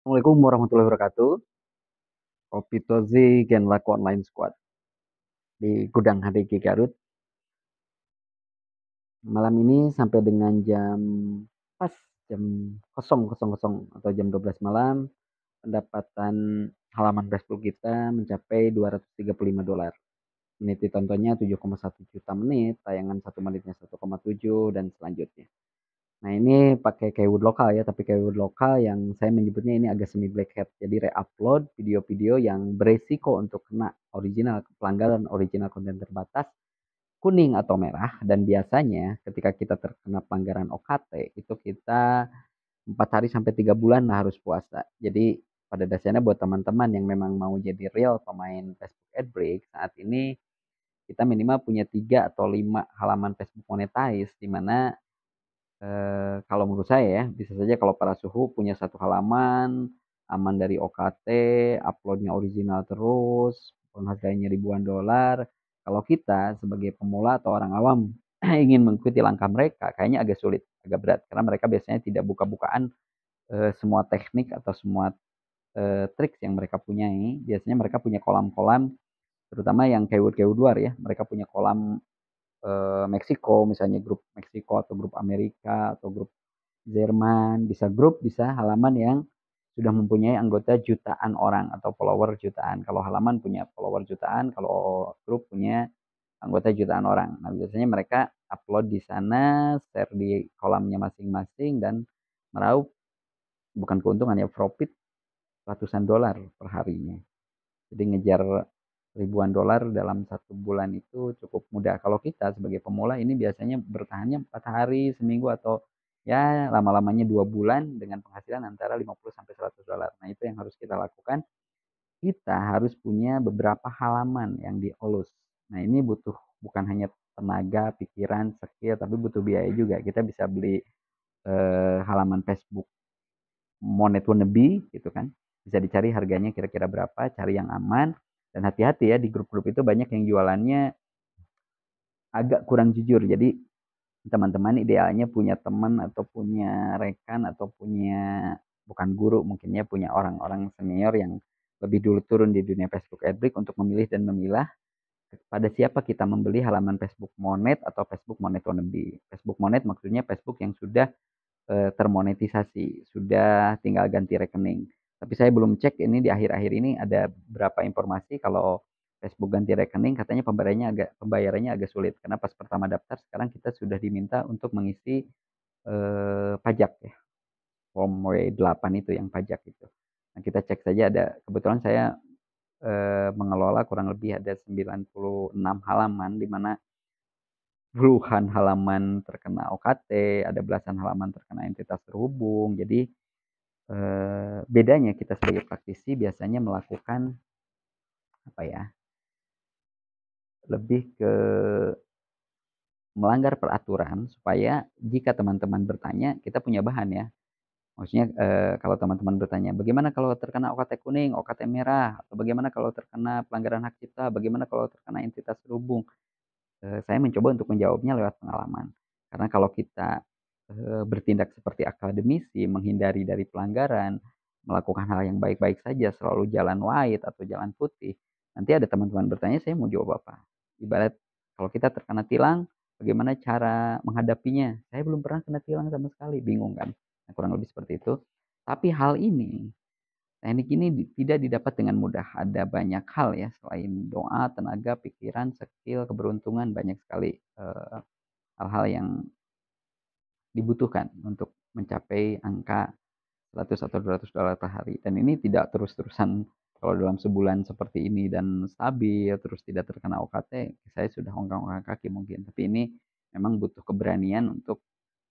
Assalamualaikum warahmatullahi wabarakatuh. Kopi Tozi Gen Laku Online Squad di Gudang HDG Garut. Malam ini sampai dengan pas jam 00.00 atau jam 12 malam, pendapatan halaman Facebook kita mencapai $235. Menit ditontonnya 7,1 juta menit, tayangan 1 menitnya 1,7 dan selanjutnya. Nah ini pakai keyword lokal ya, tapi keyword lokal yang saya menyebutnya ini agak semi black hat. Jadi re-upload video-video yang beresiko untuk kena pelanggaran original konten terbatas kuning atau merah. Dan biasanya ketika kita terkena pelanggaran OKT itu kita 4 hari sampai 3 bulan lah harus puasa. Jadi pada dasarnya buat teman-teman yang memang mau jadi real pemain Facebook Ad Break, saat ini kita minimal punya 3 atau 5 halaman Facebook monetize, di mana kalau menurut saya ya, bisa saja kalau para suhu punya satu halaman, aman dari OKT, uploadnya original terus, penghargaannya ribuan dolar. Kalau kita sebagai pemula atau orang awam ingin mengikuti langkah mereka, kayaknya agak sulit, agak berat. Karena mereka biasanya tidak buka-bukaan semua teknik atau semua trik yang mereka punyai. Biasanya mereka punya kolam-kolam, terutama yang keyword-keyword luar ya. Mereka punya kolam Meksiko, misalnya grup Meksiko atau grup Amerika atau grup Jerman, bisa grup, bisa halaman yang sudah mempunyai anggota jutaan orang atau follower jutaan. Kalau halaman punya follower jutaan, kalau grup punya anggota jutaan orang. Nah, biasanya mereka upload di sana, share di kolamnya masing-masing dan meraup bukan keuntungan ya, profit ratusan dolar per harinya. Jadi ngejar ribuan dolar dalam 1 bulan itu cukup mudah. Kalau kita sebagai pemula ini biasanya bertahannya 4 hari, seminggu, atau ya lama-lamanya 2 bulan dengan penghasilan antara 50 sampai 100 dolar. Nah itu yang harus kita lakukan. Kita harus punya beberapa halaman yang dielus. Nah ini butuh bukan hanya tenaga, pikiran, skill, tapi butuh biaya juga. Kita bisa beli halaman Facebook Monet Wannabe gitu kan. Bisa dicari harganya kira-kira berapa, cari yang aman. Dan hati-hati ya, di grup-grup itu banyak yang jualannya agak kurang jujur. Jadi teman-teman idealnya punya teman atau punya rekan atau punya, bukan guru mungkin ya, punya orang-orang senior yang lebih dulu turun di dunia Facebook Adbreak untuk memilih dan memilah pada siapa kita membeli halaman Facebook Monet atau Facebook Monet Wannabe. Facebook Monet maksudnya Facebook yang sudah termonetisasi, sudah tinggal ganti rekening. Tapi saya belum cek ini di akhir-akhir ini ada berapa informasi kalau Facebook ganti rekening, katanya pembayarannya agak sulit karena pas pertama daftar sekarang kita sudah diminta untuk mengisi pajak ya. Form W8 itu yang pajak itu. Nah, kita cek saja, ada kebetulan saya mengelola kurang lebih ada 96 halaman, di mana puluhan halaman terkena OKT, ada belasan halaman terkena entitas terhubung. Jadi bedanya kita sebagai praktisi biasanya melakukan apa ya, lebih ke melanggar peraturan supaya jika teman-teman bertanya kita punya bahan ya. Maksudnya kalau teman-teman bertanya, bagaimana kalau terkena OKT kuning, OKT merah, atau bagaimana kalau terkena pelanggaran hak cipta, bagaimana kalau terkena entitas terhubung. Saya mencoba untuk menjawabnya lewat pengalaman. Karena kalau kita bertindak seperti akademisi, menghindari dari pelanggaran, melakukan hal yang baik-baik saja, selalu jalan white atau jalan putih, nanti ada teman-teman bertanya, saya mau jawab apa? Ibarat kalau kita terkena tilang, bagaimana cara menghadapinya? Saya belum pernah kena tilang sama sekali, bingung kan? Nah, kurang lebih seperti itu. Tapi hal ini, teknik ini tidak didapat dengan mudah. Ada banyak hal ya, selain doa, tenaga, pikiran, skill, keberuntungan, banyak sekali hal-hal yang dibutuhkan untuk mencapai angka 100 atau 200 dolar per hari. Dan ini tidak terus-terusan, kalau dalam sebulan seperti ini dan stabil, terus tidak terkena OKT, saya sudah ongkang-ongkang kaki mungkin. Tapi ini memang butuh keberanian untuk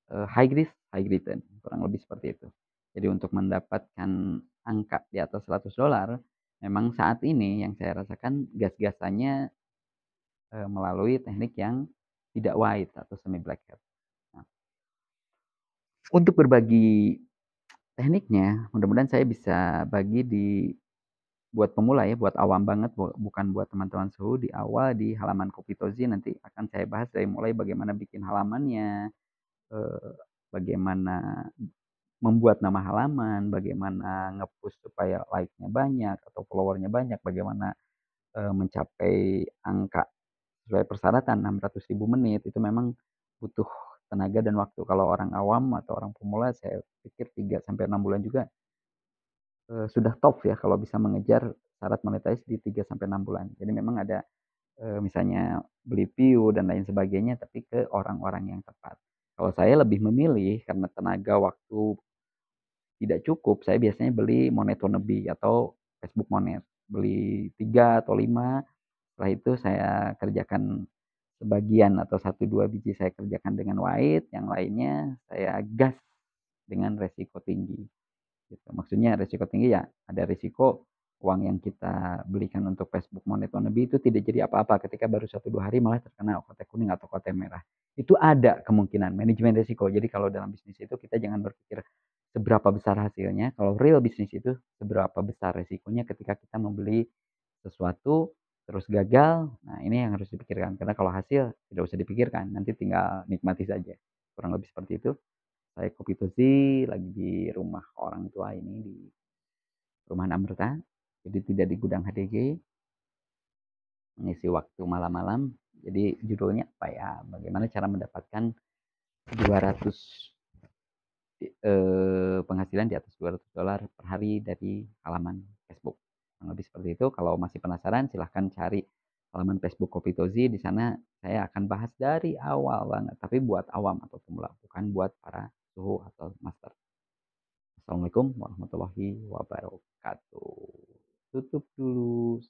high risk, high return. Kurang lebih seperti itu. Jadi untuk mendapatkan angka di atas 100 dolar, memang saat ini yang saya rasakan gas-gasannya melalui teknik yang tidak white atau semi black hat. Nah, untuk berbagi tekniknya, mudah-mudahan saya bisa bagi buat pemula ya, buat awam banget, bukan buat teman-teman suhu. Di awal di halaman Kopitozi nanti akan saya bahas dari mulai bagaimana bikin halamannya, bagaimana membuat nama halaman, bagaimana nge-push supaya like-nya banyak atau follower-nya banyak, bagaimana, mencapai angka sesuai persyaratan 600.000 menit, itu memang butuh tenaga dan waktu. Kalau orang awam atau orang pemula saya pikir 3 sampai 6 bulan juga, sudah top ya kalau bisa mengejar syarat monetize di 3 sampai 6 bulan. Jadi memang ada, misalnya beli view dan lain sebagainya, tapi ke orang-orang yang tepat. Kalau saya lebih memilih karena tenaga, waktu tidak cukup, saya biasanya beli Monet Wannabe atau Facebook Monet. Beli 3 atau 5, setelah itu saya kerjakan sebagian atau 1, 2 biji saya kerjakan dengan white, yang lainnya saya gas dengan resiko tinggi. Gitu. Maksudnya risiko tinggi ya, ada risiko uang yang kita belikan untuk Facebook Monet Wannabe itu tidak jadi apa-apa ketika baru 1, 2 hari malah terkena OKT kuning atau OKT merah. Itu ada kemungkinan, manajemen risiko. Jadi kalau dalam bisnis itu kita jangan berpikir seberapa besar hasilnya, kalau real bisnis itu seberapa besar risikonya ketika kita membeli sesuatu terus gagal, nah ini yang harus dipikirkan. Karena kalau hasil tidak usah dipikirkan, nanti tinggal nikmati saja. Kurang lebih seperti itu. Saya kopi tosi lagi di rumah orang tua ini, di Perumahan Amrita, jadi tidak di gudang HDG, mengisi waktu malam-malam. Jadi judulnya apa ya? Bagaimana cara mendapatkan 200 penghasilan di atas $200 per hari dari halaman Facebook. Kurang lebih seperti itu. Kalau masih penasaran silahkan cari halaman Facebook Kopi Tozi. Di sana saya akan bahas dari awal banget, tapi buat awam atau pemula, bukan buat para suhu atau master. Assalamualaikum warahmatullahi wabarakatuh. Tutup dulu.